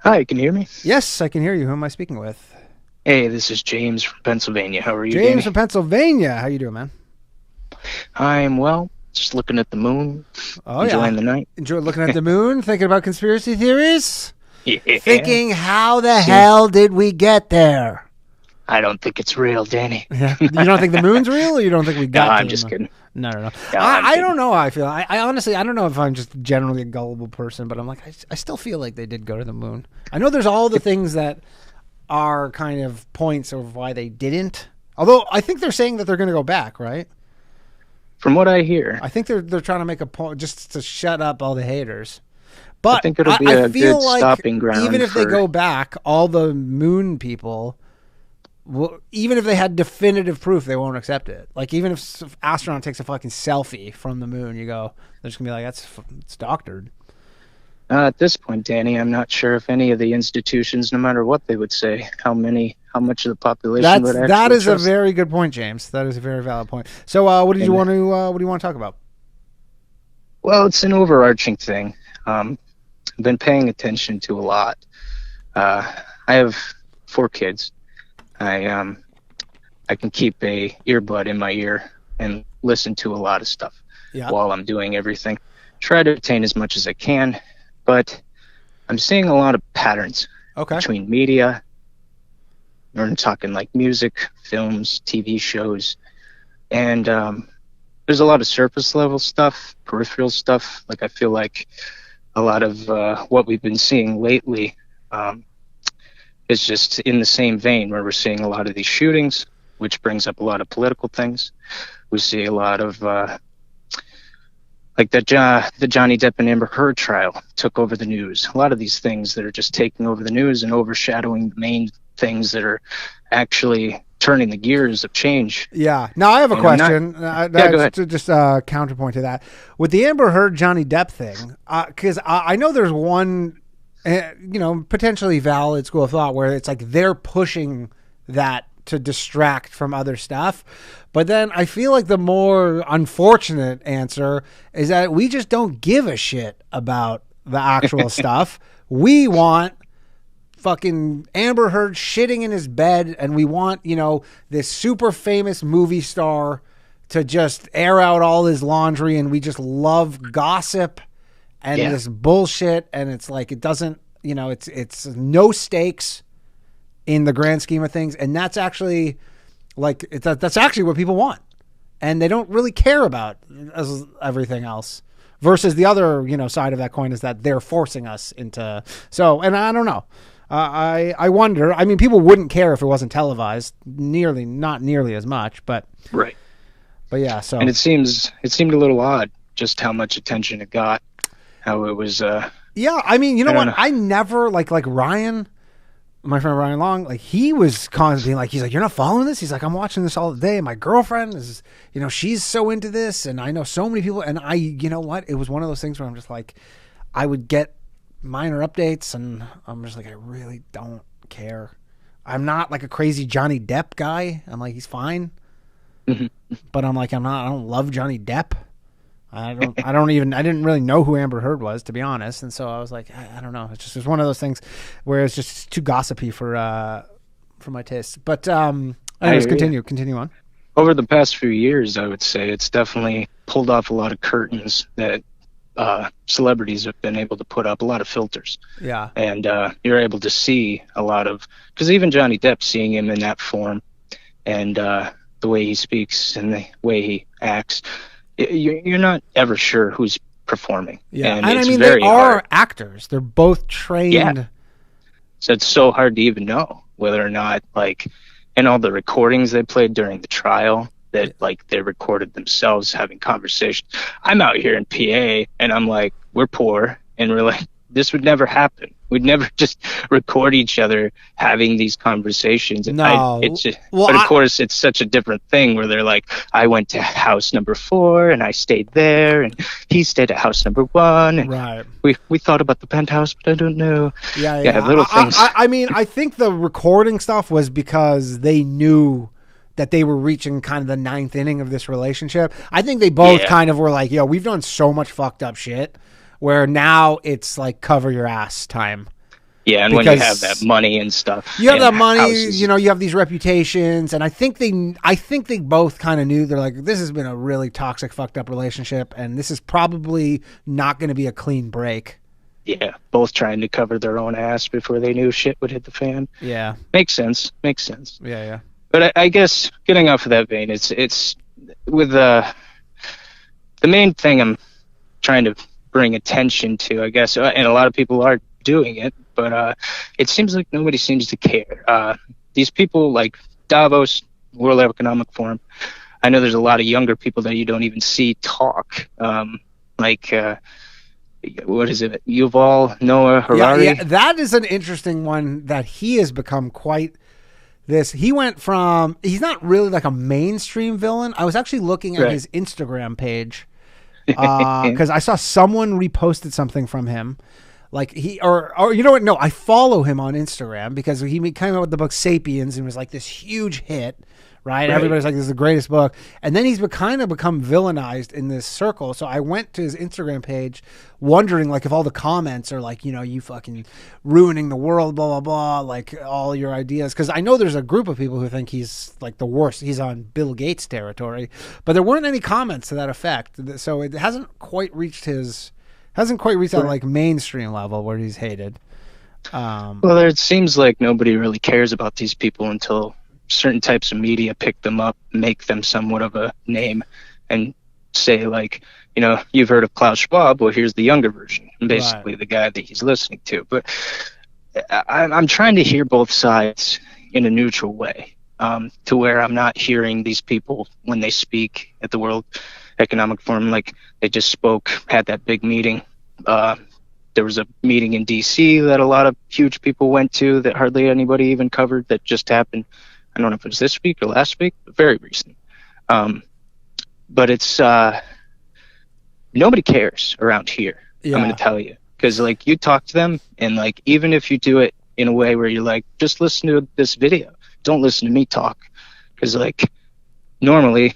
Hi, can you hear me? Yes, I can hear you. Who am I speaking with? Hey, this is James from Pennsylvania. How are you, James Danny? from Pennsylvania. How you doing, man? I'm well, just looking at the moon, Oh yeah. enjoying the night. Enjoy looking at the moon, thinking about conspiracy theories, Yeah, thinking how the see, hell did we get there? I don't think it's real, Danny. Yeah. You don't think the moon's real, or you don't think we No, got to I'm the just moon? kidding. No. No, I'm I don't kidding. know how I feel. I honestly, I don't know if I'm just generally a gullible person, but I'm like, I still feel like they did go to the moon. I know there's all the things that are kind of points of why they didn't. Although I think they're saying that they're going to go back, right? From what I hear, I think they're trying to make a point just to shut up all the haters. I But think it'll be I a feel good like stopping even ground if they for. go back, all the moon people, even if they had definitive proof, they won't accept it. Like even if astronaut takes a fucking selfie from the moon, you go, they're just gonna be like, it's doctored. At this point, Danny, I'm not sure if any of the institutions, no matter what they would say, how much of the population would That actually is a trust. very good point, James. That is a very valid point. So, And, what do you want to talk about? well, it's an overarching thing. I've been paying attention to a lot. I have 4 kids. I can keep a earbud in my ear and listen to a lot of stuff Yeah. while I'm doing everything. Try to obtain as much as I can, but I'm seeing a lot of patterns Okay. between media. We're talking like music, films, TV shows, and there's a lot of surface level stuff, peripheral stuff. Like I feel like a lot of what we've been seeing lately is just in the same vein where we're seeing a lot of these shootings, which brings up a lot of political things. We see a lot of like the Johnny Depp and Amber Heard trial took over the news. A lot of these things that are just taking over the news and overshadowing the main things that are actually turning the gears of change. Yeah. Now I have a And I'm not- question. Yeah, go ahead. Just counterpoint to that with the Amber Heard Johnny Depp thing, because I know there's one, potentially valid school of thought where it's like they're pushing that to distract from other stuff, but then I feel like the more unfortunate answer is that we just don't give a shit about the actual stuff. We want fucking Amber Heard shitting in his bed, and we want, this super famous movie star to just air out all his laundry, and we just love gossip and Yeah. this bullshit, and it's like it doesn't, it's no stakes in the grand scheme of things, and that's actually that's actually what people want, and they don't really care about everything else. Versus the other, side of that coin is that they're forcing us into. So, and I don't know. I wonder. I mean, people wouldn't care if it wasn't televised, not nearly as much, but Right. yeah. So And it seemed a little odd just how much attention it got, how it was. yeah. I mean, you know I don't what? know. I never like Ryan, my friend Ryan Long. Like he was constantly like, he's like, you're not following this. He's like, I'm watching this all day. My girlfriend is, she's so into this, and I know so many people. And you know what? It was one of those things where I'm just like, I would get minor updates, and I'm just like, I really don't care. I'm not like a crazy Johnny Depp guy. I'm like, he's fine, but I'm like, I don't love Johnny Depp. I didn't really know who Amber Heard was, to be honest, and so I was like, I don't know. It's one of those things where it's just too gossipy for my taste. But anyways, hear ya. continue on. Over the past few years, I would say it's definitely pulled off a lot of curtains that celebrities have been able to put up, a lot of filters. Yeah, And you're able to see a lot of, because even Johnny Depp, seeing him in that form and the way he speaks and the way he acts, you're not ever sure who's performing. yeah, And and I it's mean, very they are hard. actors. They're both trained. Yeah. So it's so hard to even know whether or not, like, and all the recordings they played during the trial that, like, they recorded themselves having conversations. I'm out here in PA, and I'm like, we're poor, and we're like, this would never happen. We'd never just record each other having these conversations. No. It's just, Well, but of course, it's such a different thing where they're like, I went to house number 4, and I stayed there, and he stayed at house number 1, and Right. we thought about the penthouse, but I don't know. Yeah. little things. I mean, I think the recording stuff was because they knew that they were reaching kind of the 9th inning of this relationship. I think they both Yeah. kind of were like, yo, we've done so much fucked up shit where now it's like cover your ass time. Yeah, and when you have that money and stuff, you have that money, houses. you know, you have these reputations, and I think they both kind of knew. They're like, this has been a really toxic, fucked up relationship, and this is probably not going to be a clean break. Yeah, both trying to cover their own ass before they knew shit would hit the fan. Yeah, makes sense. Yeah. But I guess getting off of that vein, it's with the main thing I'm trying to bring attention to, I guess, and a lot of people are doing it, but it seems like nobody seems to care. These people like Davos, World Economic Forum, I know there's a lot of younger people that you don't even see talk, what is it, Yuval Noah Harari? Yeah, that is an interesting one that he has become quite this. He went from, he's not really like a mainstream villain. I was actually looking at his Instagram page because I saw someone reposted something from him. Like or you know what? No, I follow him on Instagram because he came out with the book Sapiens and was like this huge hit, right? Everybody's like, this is the greatest book. And then he's kind of become villainized in this circle. So I went to his Instagram page wondering like if all the comments are like, you know, you fucking ruining the world, blah, blah, blah, like all your ideas. Because I know there's a group of people who think he's like the worst. He's on Bill Gates territory. But there weren't any comments to that effect. So it hasn't quite reached that like mainstream level where he's hated. Well, it seems like nobody really cares about these people until certain types of media pick them up, make them somewhat of a name, and say like, you know, you've heard of Klaus Schwab. Well, here's the younger version, basically the guy that he's listening to. But I'm trying to hear both sides in a neutral way, to where I'm not hearing these people when they speak at the World Economic Forum, like they just had that big meeting. There was a meeting in DC that a lot of huge people went to that hardly anybody even covered, that just happened. I don't know if it was this week or last week, but very recent. But it's nobody cares around here. Yeah. I'm going to tell you, because like you talk to them, and like even if you do it in a way where you're like, just listen to this video, don't listen to me talk, because like normally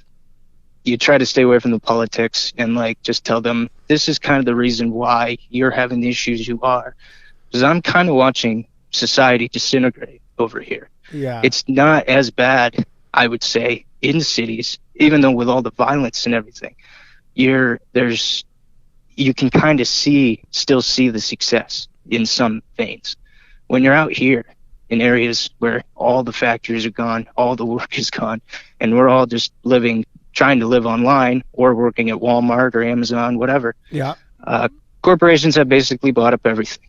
you try to stay away from the politics and like just tell them this is kind of the reason why you're having the issues you are, because I'm kind of watching society disintegrate over here. Yeah, it's not as bad, I would say, in cities, even though with all the violence and everything, you can kind of still see the success in some veins. When you're out here in areas where all the factories are gone, all the work is gone, and we're all just trying to live online or working at Walmart or Amazon, whatever. Yeah. Corporations have basically bought up everything,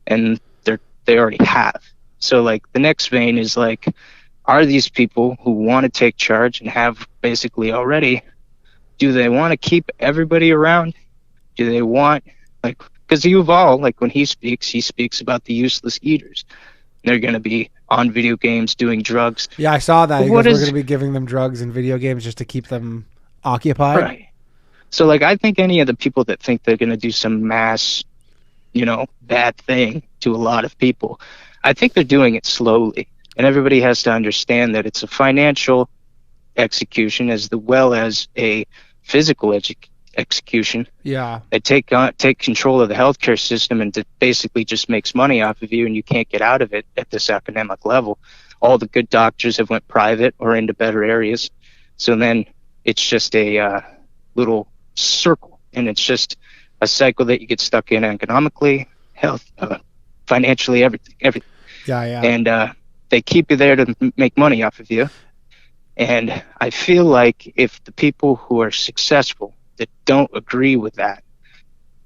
and they already have. So like the next vein is like, are these people who want to take charge and have basically already, do they want to keep everybody around? Do they want, like, because Yuval, like when he speaks about the useless eaters. They're going to be on video games doing drugs. Yeah, I saw that. We're going to be giving them drugs and video games just to keep them occupied. Right. So like, I think any of the people that think they're going to do some mass, you know, bad thing to a lot of people, I think they're doing it slowly. And everybody has to understand that it's a financial execution as well as a physical execution. Yeah. They take control of the healthcare system, and it basically just makes money off of you, and you can't get out of it at this academic level. All the good doctors have went private or into better areas. So then it's just a little circle, and it's just a cycle that you get stuck in economically, health, financially, everything. Yeah. And they keep you there to make money off of you. And I feel like if the people who are successful that don't agree with that,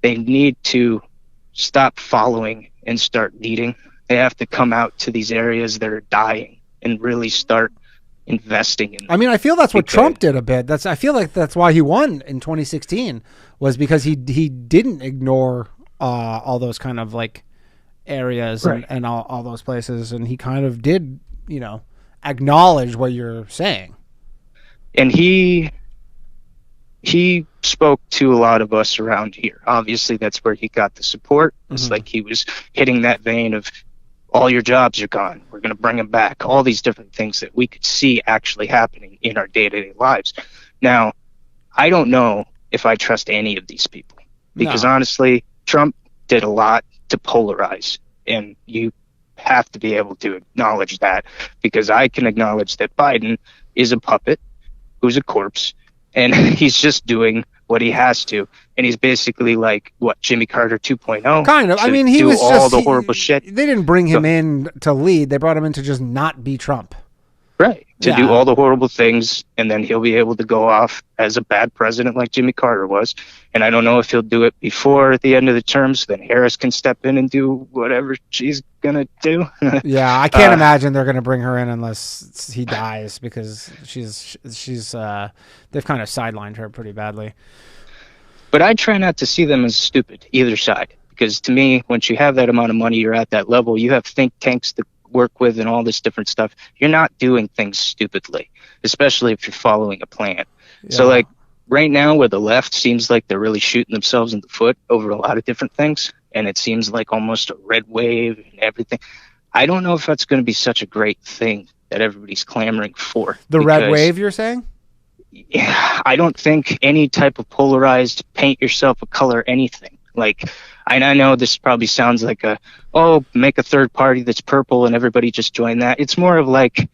they need to stop following and start leading. They have to come out to these areas that are dying and really start investing in them. I mean, I feel that's what Trump did a bit. I feel like that's why he won in 2016, was because he didn't ignore all those kind of like areas, right, and all those places, and he kind of did, you know, acknowledge what you're saying. And he spoke to a lot of us around here. Obviously, that's where he got the support. It's like he was hitting that vein of, all your jobs are gone, we're going to bring them back, all these different things that we could see actually happening in our day-to-day lives. Now, I don't know if I trust any of these people, because honestly, Trump did a lot to polarize And you have to be able to acknowledge that, because I can acknowledge that Biden is a puppet who's a corpse, and he's just doing what he has to. And he's basically like, what, Jimmy Carter 2.0? Kind of. I mean, he do was all just the horrible shit. They didn't bring him in to lead. They brought him in to just not be Trump. Right. To do all the horrible things, and then he'll be able to go off as a bad president like Jimmy Carter was. And I don't know if he'll do it before the end of the term, so then Harris can step in and do whatever she's going to do. Yeah, I can't imagine they're going to bring her in unless he dies, because she's they've kind of sidelined her pretty badly. But I try not to see them as stupid, either side. Because to me, once you have that amount of money, you're at that level, you have think tanks to work with and all this different stuff. You're not doing things stupidly, especially if you're following a plan. Yeah. So like right now, where the left seems like they're really shooting themselves in the foot over a lot of different things, and it seems like almost a red wave and everything. I don't know if that's going to be such a great thing that everybody's clamoring for. The red wave, you're saying? Yeah, I don't think any type of polarized paint yourself a color anything. Like, I know this probably sounds like make a third party that's purple and everybody just join that. It's more of like,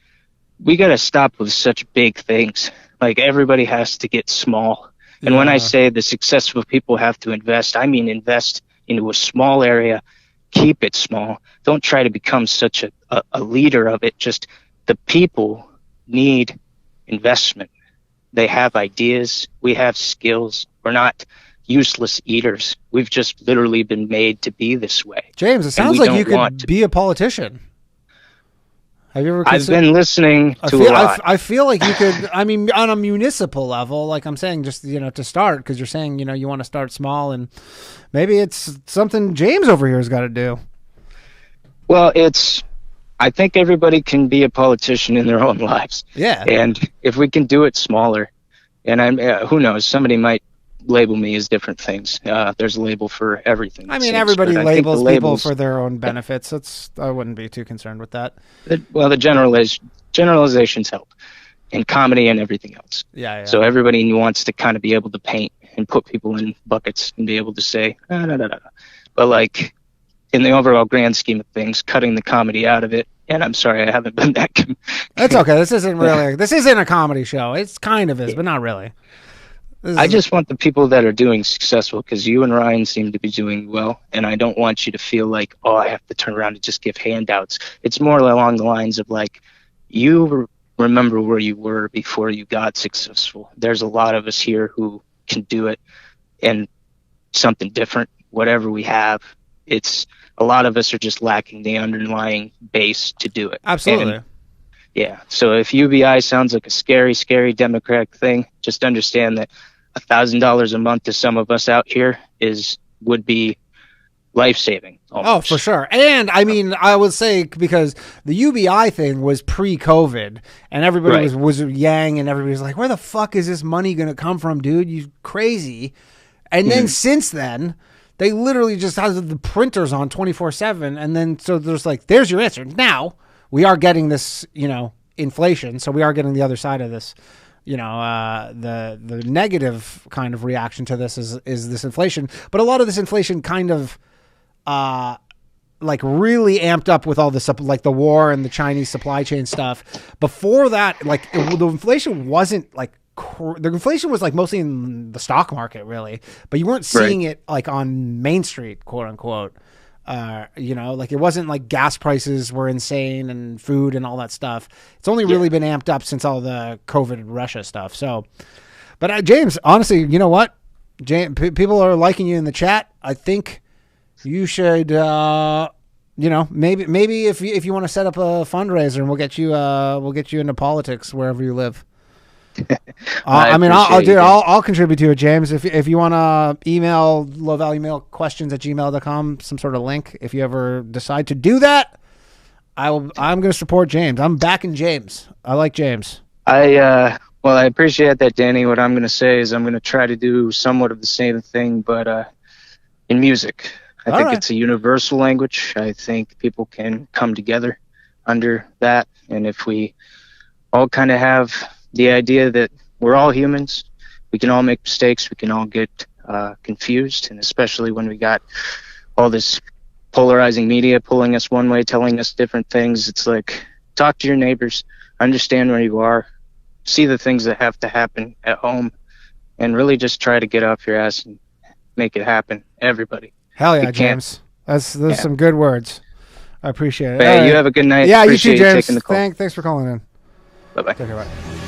we got to stop with such big things. Like, everybody has to get small. And when I say the successful people have to invest, I mean invest into a small area, keep it small. Don't try to become such a leader of it. Just the people need investment. They have ideas. We have skills. We're not useless eaters. We've just literally been made to be this way. James, it sounds like you could be a politician. Have you ever I've been listening to a lot. I feel like you could, I mean, on a municipal level, like I'm saying, just, to start, because you're saying, you want to start small, and maybe it's something James over here has got to do. Well, I think everybody can be a politician in their own lives. Yeah. And if we can do it smaller, and who knows, somebody might label me as different things. There's a label for everything. I mean, everybody labels people for their own benefits. I wouldn't be too concerned with that. The generalizations help in comedy and everything else. Yeah. So everybody wants to kind of be able to paint and put people in buckets and be able to say, But like, in the overall grand scheme of things, cutting the comedy out of it, and I'm sorry, I haven't been that. That's okay. This isn't a comedy show. It's kind of is, but not really. I just want the people that are doing successful, because you and Ryan seem to be doing well, and I don't want you to feel like, I have to turn around and just give handouts. It's more along the lines of like, you remember where you were before you got successful. There's a lot of us here who can do it, and something different, whatever we have. It's a lot of us are just lacking the underlying base to do it. Absolutely. And, yeah. So if UBI sounds like a scary, scary Democratic thing, just understand that $1,000 a month to some of us out here would be life-saving. Almost. Oh, for sure. And I mean, I would say, because the UBI thing was pre-COVID, and everybody was yang, and everybody was like, where the fuck is this money going to come from, dude? You crazy. And then since then, they literally just have the printers on 24/7. And then, so there's your answer. Now we are getting this, inflation. So we are getting the other side of this. The negative kind of reaction to this is this inflation, but a lot of this inflation kind of really amped up with all this, like the war and the Chinese supply chain stuff. Before that, the inflation wasn't the inflation was mostly in the stock market, really, but you weren't seeing it on Main Street, quote unquote. It wasn't like gas prices were insane and food and all that stuff. It's only really been amped up since all the COVID Russia stuff. So, but James, honestly, you know what? James, people are liking you in the chat. I think you should, maybe if you want to set up a fundraiser, and we'll get you into politics wherever you live. I'll contribute to it, James. If you want to email lowvaluemailquestions@gmail.com, some sort of link, if you ever decide to do that, I'm going to support James. I'm backing James. I like James. I appreciate that, Danny. What I'm going to say is I'm going to try to do somewhat of the same thing, but in music. I think it's a universal language. I think people can come together under that, and if we all kind of have the idea that we're all humans, we can all make mistakes, we can all get confused, and especially when we got all this polarizing media pulling us one way, telling us different things. It's like, talk to your neighbors, understand where you are, see the things that have to happen at home, and really just try to get off your ass and make it happen. Everybody. Hell yeah, James. Those some good words. I appreciate it. But, hey, you have a good night. Yeah, Appreciate you too, James. Taking the call. Thanks for calling in. Bye-bye. Take care, bye.